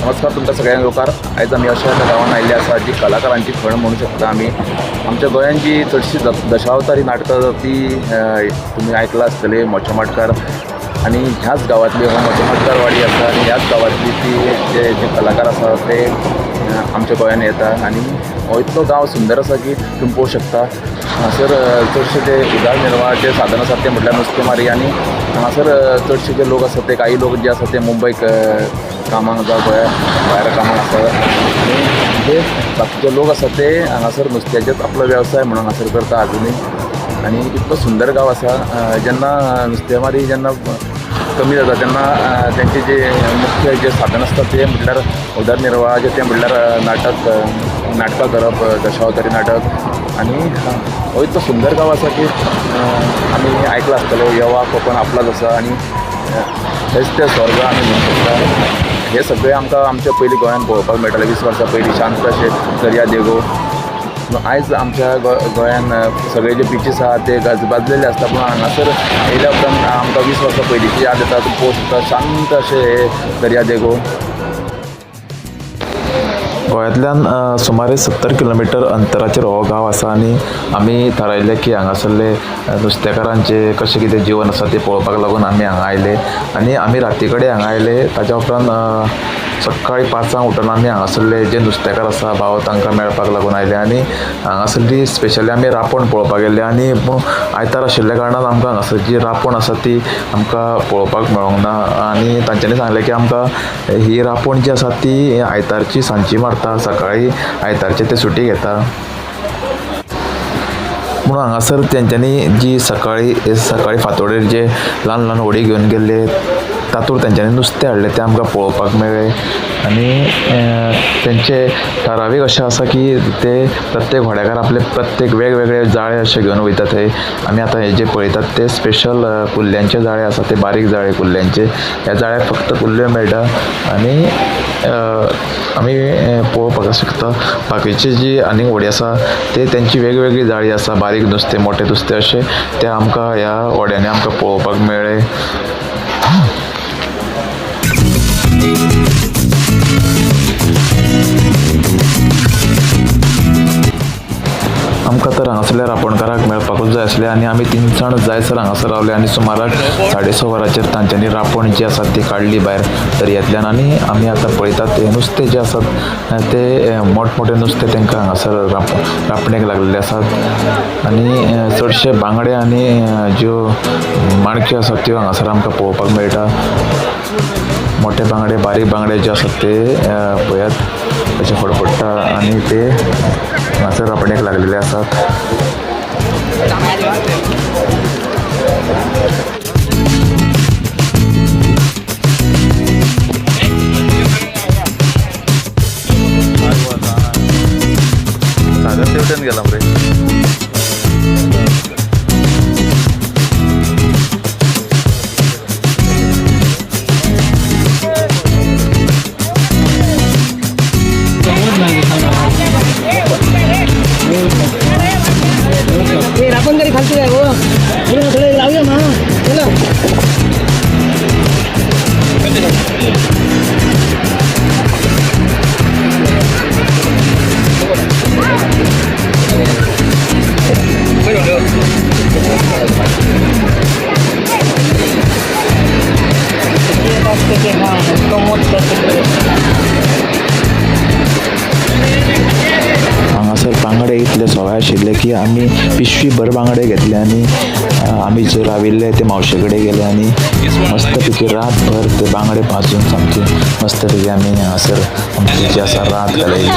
नमस्कार तुमच्या सगळ्यांक लोकार. आयज आमी अशा एका गांवांत आयिल्ले आसा जी कलाकारांची खण म्हणू शकता आमी. आमच्या गोंयांत जी चडशी दशावतारी नाटकां ती तुमी आयकलां आसतली मोचेमाडकार आनी ह्याच गांवांतली मोचेमाडकार वाडी आसा आनी ह्याच गांवांतली ती जे कलाकार आसा ते आमच्या गोंयांत येता. आनी हो इतलो गांव सुंदर आसा की तुमी पळोवंक शकता. हांगासर चडशे ते उदरनिर्वाह जे साधन आसात ते म्हटल्यार नुस्तेमारी आनी हांगासर चडशे जे लोक आसात ते काही लोक जे आसात ते मुंबयक कामाक जावं गोंया भायर कामाक आसात आनी जे बाकीचे लोक आसात ते हांगासर नुस्त्याचेच आपलो वेवसाय म्हणून हांगासर करता अजुनूय. आनी इतलो सुंदर गांव आसा. जेन्ना नुस्तेमारी जेन्ना कमी जाता तेन्ना तेंचे जे मुख्य जे साधन आसता ते म्हटल्यार उदरनिर्वाहाचें ते म्हटल्यार नाटकां करप, दशावतारी नाटक. आनी हो इतलो सुंदर गांव आसा की आमी आयकलां आसतलें यवा कोकण आपलाच आसा आनी थंयच ते स्वर्ग आमी म्हणूंक शकता. हे सगळें आमकां आमच्या पयलीं गोंयांत पळोवपाक मेळटालें. 20 वर्सां पयलीं शांत अशे दर्या देगो. आयज आमच्या गोंयांत सगळे जे बिचीस आहात ते गजबजलेले आसता पूण हांगासर येयल्या उपरांत आमकां 20 वर्सां पयलींची याद येता. तूं पळोवंक शकता शांत अशे हे दर्या देगो. गोंयांतल्यान सुमारे 70 किलोमिटर अंतराचेर हो गांव आसा आनी आमी थारायलें की हांगासरले नुस्तेकारांचें कशें कितें जीवन आसा तें पळोवपाक लागून आमी हांगा आयले आनी आमी राती कडेन हांगा आयले. ताच्या उपरांत सकाळीं 5 उठून आमी हांगासरले जे नुस्तेकार आसा भाव तांकां मेळपाक लागून आयले आनी हांगासरली स्पेशली आमी रापण पळोवपाक गेल्ले. आनी आयतार आशिल्ल्या कारणान आमकां हांगासर जी रापण आसा ती आमकां पळोवपाक मेळोंक ना. आनी तांच्यांनी सांगलें की आमकां ही रापण जी आसा ती आयतारची सांजची मारता, सकाळीं आयतारचे ते सुटी घेता. म्हणून हांगासर तेंच्यांनी जी सकाळी फांतोडेर जे ल्हान ल्हान व्हडी घेवन गेल्ले तातूंत तेंच्यांनी नुस्तें हाडलें तें आमकां पळोवपाक मेळ्ळें. आनी तेंचे थारावीक अशें आसा की ते प्रत्येक व्हड्याकार आपले प्रत्येक वेगवेगळे जाळे अशे घेवन वयता थंय. आमी आतां हे जे पळयतात ते स्पेशल कुल्ल्यांचे जाळे आसा ते बारीक जाळे कुल्ल्यांचे. ह्या जाळ्याक फक्त कुल्ल्यो मेळटा आनी आमी पळोवपाक शकता बाकीची जी आनीक व्हडी आसा ते तेंची वेगवेगळी जाळी आसा. बारीक नुस्तें मोठें नुस्तें अशें तें आमकां ह्या व्हड्यांनी आमकां पळोवपाक मेळ्ळें. आमकां तर हांगासरल्या रापणकाराक मेळपाकूच जाय आसलें आनी आमी 3 जाण जायसर हांगासर रावले आनी सुमाराक 6:30 वरांचेर तांच्यांनी रापण जी आसा ती काडली भायर दर्यांतल्यान. आनी आमी आतां पळयतात ते नुस्तें जें आसात ते मोठमोठे नुस्तें तांकां हांगासर रापणेक लागलेले आसात. आनी चडशे बांगडे आनी ज्यो माणक्यो आसात त्यो हांगासर आमकां पळोवपाक मेळटा. मोठे बांगडे बारीक बांगडे जे आसात ते पळयात अशे फडफडटा आनी ते हांगासर रापणेक लागलेले आसात. सागर तेवटेन गेला मरे. आपण तरी खालती जाय थोडे लावूया ना चला. हांगासर बांगडे इतले सवाय आशिल्ले की आमी पिशवी भर बांगडे घेतले आनी आमी जर राविल्ले ते मावशे कडेन गेले आनी मस्त पैकी रातभर ते बांगडे भाजून सामके मस्त पैकी आमी हांगासर आमची जी आसा रात घालयली.